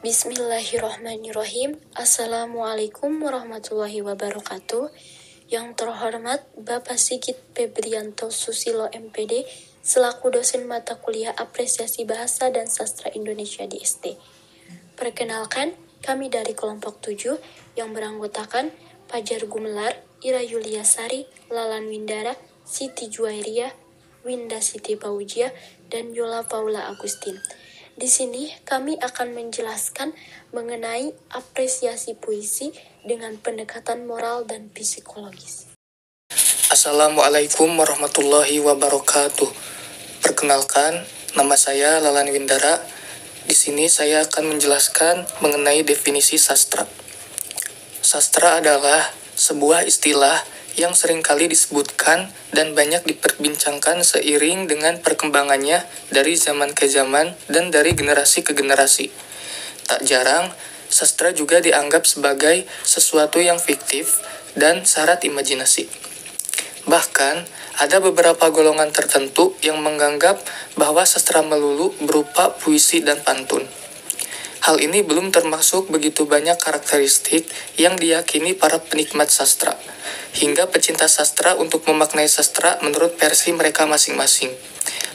Bismillahirrahmanirrahim. Assalamualaikum warahmatullahi wabarakatuh. Yang terhormat Bapak Sigit Febrianto Susilo MPD selaku dosen mata kuliah Apresiasi Bahasa dan Sastra Indonesia di ST. Perkenalkan, kami dari kelompok 7 yang beranggotakan Fajar Gumelar, Ira Yuliasari, Lalan Windara, Siti Juwairiyah, Winda Siti Paujia, dan Yola Paula Agustin. Di sini kami akan menjelaskan mengenai apresiasi puisi dengan pendekatan moral dan psikologis. Assalamualaikum warahmatullahi wabarakatuh. Perkenalkan, nama saya Lalan Windara. Di sini saya akan menjelaskan mengenai definisi sastra. Sastra adalah sebuah istilah yang seringkali disebutkan dan banyak diperbincangkan seiring dengan perkembangannya dari zaman ke zaman dan dari generasi ke generasi. Tak jarang, sastra juga dianggap sebagai sesuatu yang fiktif dan syarat imajinasi. Bahkan, ada beberapa golongan tertentu yang menganggap bahwa sastra melulu berupa puisi dan pantun. Hal ini belum termasuk begitu banyak karakteristik yang diyakini para penikmat sastra, hingga pecinta sastra untuk memaknai sastra menurut versi mereka masing-masing.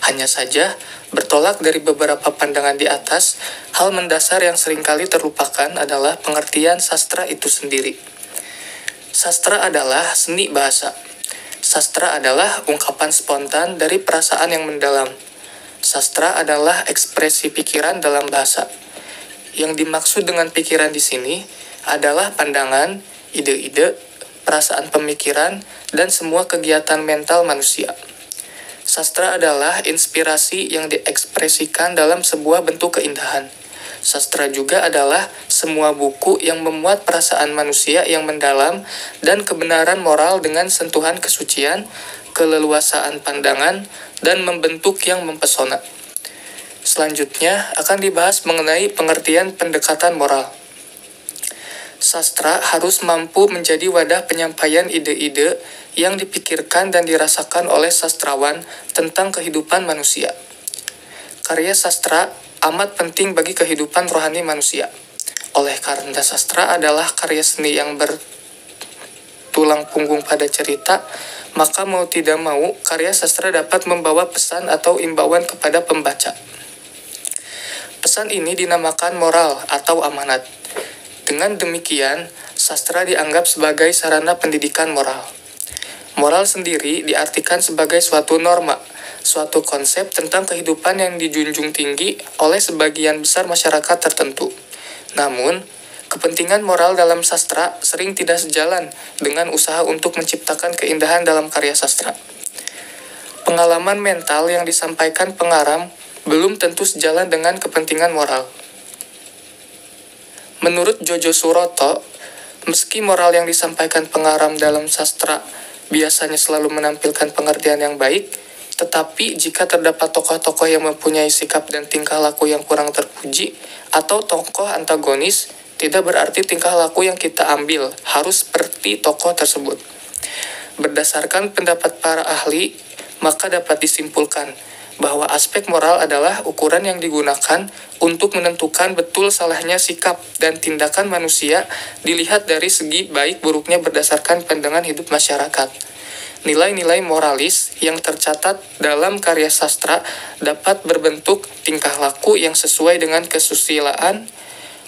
Hanya saja, bertolak dari beberapa pandangan di atas, hal mendasar yang seringkali terlupakan adalah pengertian sastra itu sendiri. Sastra adalah seni bahasa. Sastra adalah ungkapan spontan dari perasaan yang mendalam. Sastra adalah ekspresi pikiran dalam bahasa. Yang dimaksud dengan pikiran di sini adalah pandangan, ide-ide, perasaan pemikiran, dan semua kegiatan mental manusia. Sastra adalah inspirasi yang diekspresikan dalam sebuah bentuk keindahan. Sastra juga adalah semua buku yang memuat perasaan manusia yang mendalam dan kebenaran moral dengan sentuhan kesucian, keleluasaan pandangan, dan membentuk yang mempesona. Selanjutnya akan dibahas mengenai pengertian pendekatan moral. Sastra harus mampu menjadi wadah penyampaian ide-ide yang dipikirkan dan dirasakan oleh sastrawan tentang kehidupan manusia. Karya sastra amat penting bagi kehidupan rohani manusia. Oleh karena sastra adalah karya seni yang bertulang punggung pada cerita, maka mau tidak mau karya sastra dapat membawa pesan atau imbauan kepada pembaca. Pesan ini dinamakan moral atau amanat. Dengan demikian, sastra dianggap sebagai sarana pendidikan moral. Moral sendiri diartikan sebagai suatu norma, suatu konsep tentang kehidupan yang dijunjung tinggi oleh sebagian besar masyarakat tertentu. Namun, kepentingan moral dalam sastra sering tidak sejalan dengan usaha untuk menciptakan keindahan dalam karya sastra. Pengalaman mental yang disampaikan pengarang belum tentu sejalan dengan kepentingan moral. Menurut Jojo Suroto, meski moral yang disampaikan pengarang dalam sastra biasanya selalu menampilkan pengertian yang baik, tetapi jika terdapat tokoh-tokoh yang mempunyai sikap dan tingkah laku yang kurang terpuji, atau tokoh antagonis, tidak berarti tingkah laku yang kita ambil harus seperti tokoh tersebut. Berdasarkan pendapat para ahli, maka dapat disimpulkan bahwa aspek moral adalah ukuran yang digunakan untuk menentukan betul salahnya sikap dan tindakan manusia dilihat dari segi baik buruknya berdasarkan pandangan hidup masyarakat. Nilai-nilai moralis yang tercatat dalam karya sastra dapat berbentuk tingkah laku yang sesuai dengan kesusilaan,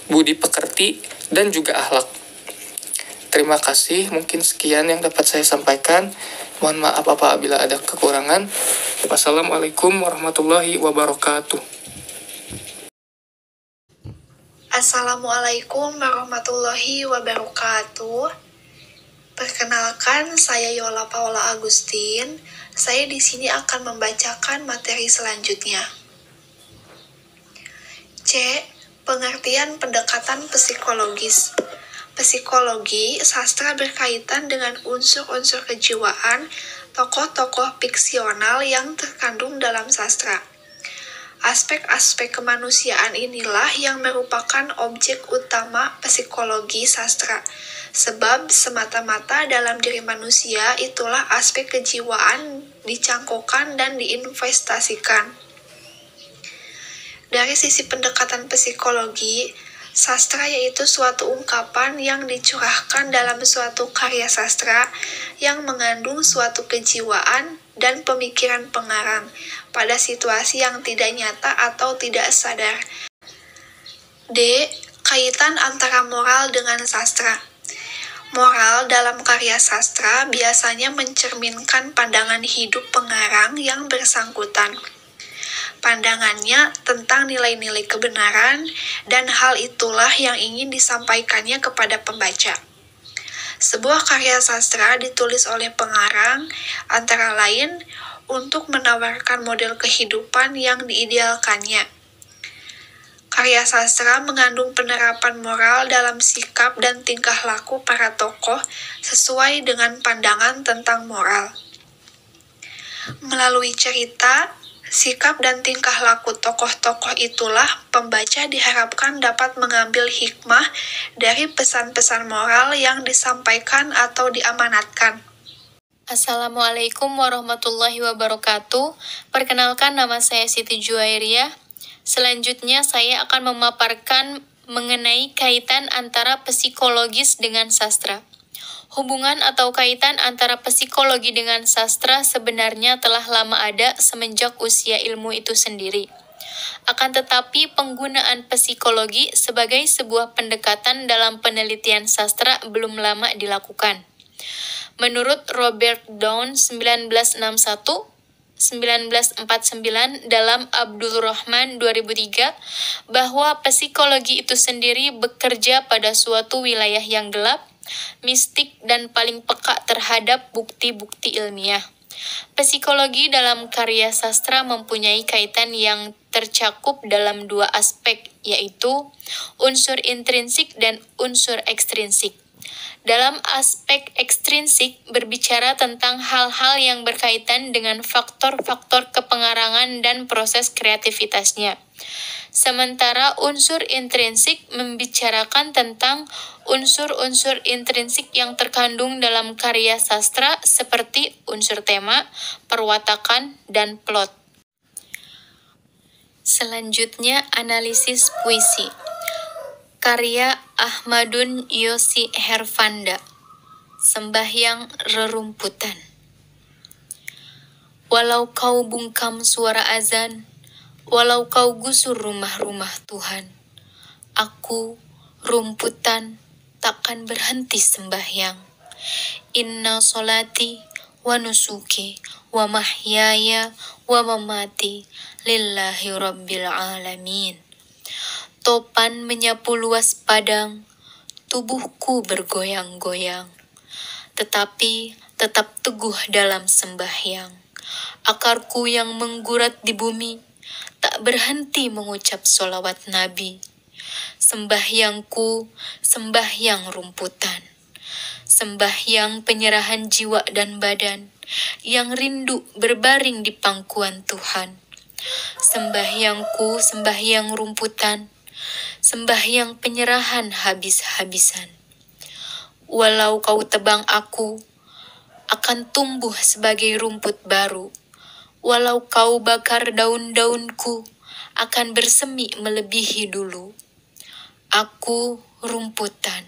budi pekerti, dan juga akhlak. Terima kasih, mungkin sekian yang dapat saya sampaikan. Mohon maaf apabila ada kekurangan. Wassalamualaikum warahmatullahi wabarakatuh. Assalamualaikum warahmatullahi wabarakatuh. Perkenalkan, saya Yola Paula Agustin. Saya di sini akan membacakan materi selanjutnya. C. Pengertian pendekatan psikologis. Psikologi, sastra berkaitan dengan unsur-unsur kejiwaan tokoh-tokoh fiksional yang terkandung dalam sastra. Aspek-aspek kemanusiaan inilah yang merupakan objek utama psikologi sastra, sebab semata-mata dalam diri manusia itulah aspek kejiwaan dicangkokkan dan diinvestasikan. Dari sisi pendekatan psikologi, Sastra yaitu suatu ungkapan yang dicurahkan dalam suatu karya sastra yang mengandung suatu kejiwaan dan pemikiran pengarang pada situasi yang tidak nyata atau tidak sadar. D. Kaitan antara moral dengan sastra. Moral dalam karya sastra biasanya mencerminkan pandangan hidup pengarang yang bersangkutan. Pandangannya tentang nilai-nilai kebenaran, dan hal itulah yang ingin disampaikannya kepada pembaca. Sebuah karya sastra ditulis oleh pengarang, antara lain, untuk menawarkan model kehidupan yang diidealkannya. Karya sastra mengandung penerapan moral dalam sikap dan tingkah laku para tokoh sesuai dengan pandangan tentang moral. Melalui cerita, sikap dan tingkah laku tokoh-tokoh itulah pembaca diharapkan dapat mengambil hikmah dari pesan-pesan moral yang disampaikan atau diamanatkan. Assalamualaikum warahmatullahi wabarakatuh. Perkenalkan, nama saya Siti Juwairiyah. Selanjutnya saya akan memaparkan mengenai kaitan antara psikologis dengan sastra. Hubungan atau kaitan antara psikologi dengan sastra sebenarnya telah lama ada semenjak usia ilmu itu sendiri. Akan tetapi penggunaan psikologi sebagai sebuah pendekatan dalam penelitian sastra belum lama dilakukan. Menurut Robert Down 1949 dalam Abdul Rahman 2003, bahwa psikologi itu sendiri bekerja pada suatu wilayah yang gelap, mistik, dan paling peka terhadap bukti-bukti ilmiah. Psikologi dalam karya sastra mempunyai kaitan yang tercakup dalam dua aspek, yaitu unsur intrinsik dan unsur ekstrinsik. Dalam aspek ekstrinsik berbicara tentang hal-hal yang berkaitan dengan faktor-faktor kepengarangan dan proses kreativitasnya. Sementara unsur intrinsik membicarakan tentang unsur-unsur intrinsik yang terkandung dalam karya sastra seperti unsur tema, perwatakan, dan plot. Selanjutnya, analisis puisi. Karya Ahmadun Yosi Hervanda, Sembahyang Rerumputan. Walau kau bungkam suara azan, walau kau gusur rumah-rumah Tuhan, aku, rumputan, takkan berhenti sembahyang. Inna solati wa nusuki wa mahyaya wa mamati lillahi rabbil alamin. Topan menyapu luas padang, tubuhku bergoyang-goyang, tetapi tetap teguh dalam sembahyang. Akarku yang menggurat di bumi, tak berhenti mengucap sholawat Nabi. Sembahyangku, sembahyang rumputan, sembahyang penyerahan jiwa dan badan, yang rindu berbaring di pangkuan Tuhan. Sembahyangku, sembahyang rumputan, sembahyang penyerahan habis-habisan. Walau kau tebang aku, akan tumbuh sebagai rumput baru. Walau kau bakar daun-daunku, akan bersemi melebihi dulu. Aku rumputan,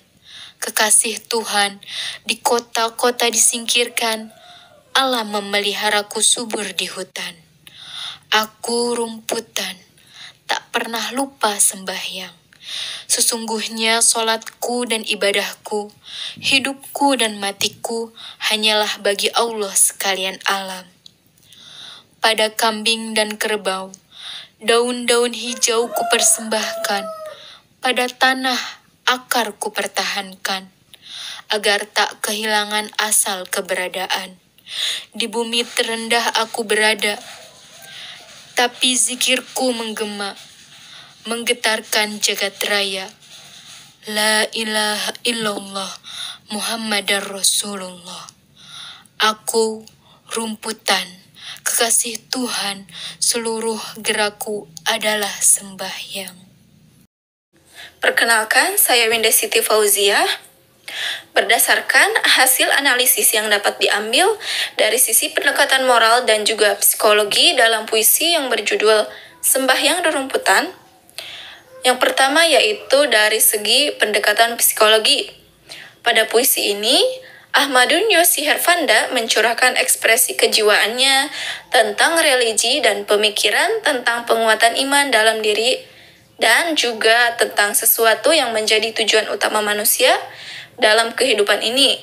kekasih Tuhan, di kota-kota disingkirkan, Allah memeliharaku subur di hutan. Aku rumputan, tak pernah lupa sembahyang. Sesungguhnya solatku dan ibadahku, hidupku dan matiku, hanyalah bagi Allah sekalian alam. Pada kambing dan kerbau, daun-daun hijau ku persembahkan, pada tanah akar ku pertahankan, agar tak kehilangan asal keberadaan. Di bumi terendah aku berada, tapi zikirku menggema, menggetarkan jagat raya. La ilaha illallah Muhammadar Rasulullah. Aku rumputan, kekasih Tuhan, seluruh gerakku adalah sembahyang. Perkenalkan, saya Winda Siti Fauziah. Berdasarkan hasil analisis yang dapat diambil dari sisi pendekatan moral dan juga psikologi dalam puisi yang berjudul Sembahyang Rerumputan, Yang pertama yaitu dari segi pendekatan psikologi. Pada puisi ini, Ahmadun Yosi Herfanda mencurahkan ekspresi kejiwaannya tentang religi dan pemikiran tentang penguatan iman dalam diri dan juga tentang sesuatu yang menjadi tujuan utama manusia dalam kehidupan ini.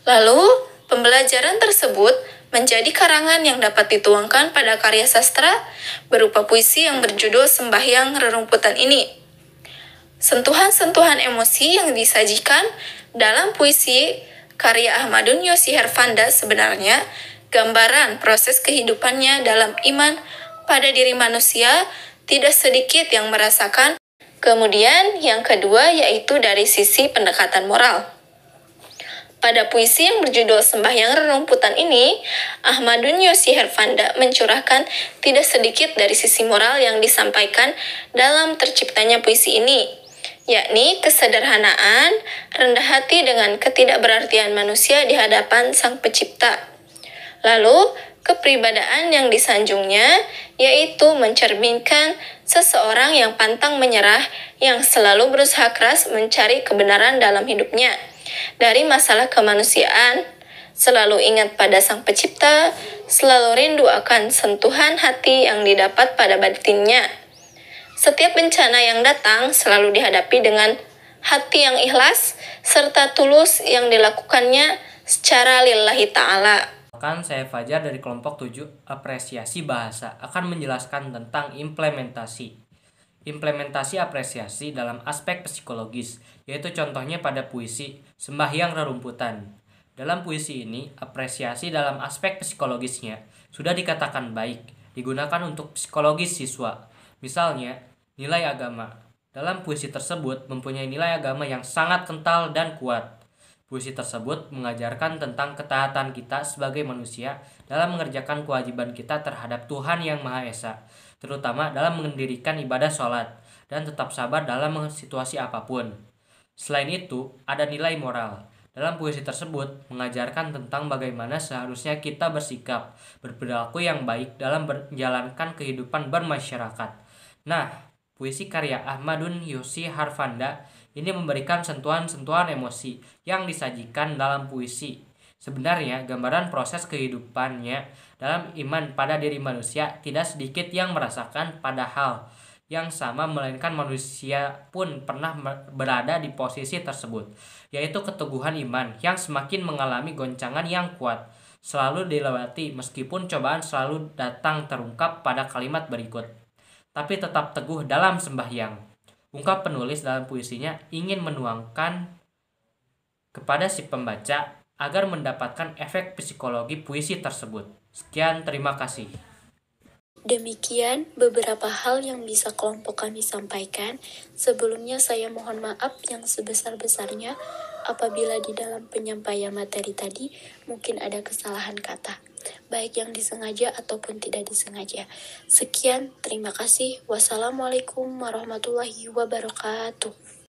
Lalu, pembelajaran tersebut menjadi karangan yang dapat dituangkan pada karya sastra berupa puisi yang berjudul Sembahyang Rerumputan ini. Sentuhan-sentuhan emosi yang disajikan dalam puisi karya Ahmadun Yosi Herfanda sebenarnya gambaran proses kehidupannya dalam iman pada diri manusia, tidak sedikit yang merasakan. Kemudian yang kedua yaitu dari sisi pendekatan moral. Pada puisi yang berjudul Sembahyang Rerumputan ini, Ahmadun Yosi Herfanda mencurahkan tidak sedikit dari sisi moral yang disampaikan dalam terciptanya puisi ini, yakni kesederhanaan, rendah hati dengan ketidakberartian manusia di hadapan Sang Pencipta. Lalu, kepribadaan yang disanjungnya yaitu mencerminkan seseorang yang pantang menyerah, yang selalu berusaha keras mencari kebenaran dalam hidupnya. Dari masalah kemanusiaan, selalu ingat pada Sang Pencipta, selalu rindu akan sentuhan hati yang didapat pada batinnya. Setiap bencana yang datang selalu dihadapi dengan hati yang ikhlas, serta tulus yang dilakukannya secara lillahi ta'ala. Saya Fajar dari kelompok 7 Apresiasi Bahasa akan menjelaskan tentang implementasi. Implementasi apresiasi dalam aspek psikologis, yaitu contohnya pada puisi Sembahyang Rerumputan. Dalam puisi ini, apresiasi dalam aspek psikologisnya sudah dikatakan baik, digunakan untuk psikologis siswa. Misalnya, nilai agama. Dalam puisi tersebut mempunyai nilai agama yang sangat kental dan kuat. Puisi tersebut mengajarkan tentang ketaatan kita sebagai manusia dalam mengerjakan kewajiban kita terhadap Tuhan Yang Maha Esa, terutama dalam mendirikan ibadah sholat, dan tetap sabar dalam situasi apapun. Selain itu, ada nilai moral. Dalam puisi tersebut mengajarkan tentang bagaimana seharusnya kita bersikap, berperilaku yang baik dalam menjalankan kehidupan bermasyarakat. Nah, puisi karya Ahmadun Yosi Herfanda ini memberikan sentuhan-sentuhan emosi yang disajikan dalam puisi. Sebenarnya, gambaran proses kehidupannya dalam iman pada diri manusia tidak sedikit yang merasakan pada hal yang sama, melainkan manusia pun pernah berada di posisi tersebut, yaitu keteguhan iman yang semakin mengalami goncangan yang kuat, selalu dilewati meskipun cobaan selalu datang, terungkap pada kalimat berikut. Tapi tetap teguh dalam sembahyang. Ungkap penulis dalam puisinya ingin menuangkan kepada si pembaca agar mendapatkan efek psikologi puisi tersebut. Sekian, terima kasih. Demikian beberapa hal yang bisa kelompok kami sampaikan. Sebelumnya saya mohon maaf yang sebesar-besarnya apabila di dalam penyampaian materi tadi mungkin ada kesalahan kata, baik yang disengaja ataupun tidak disengaja. Sekian, terima kasih. Wassalamualaikum warahmatullahi wabarakatuh.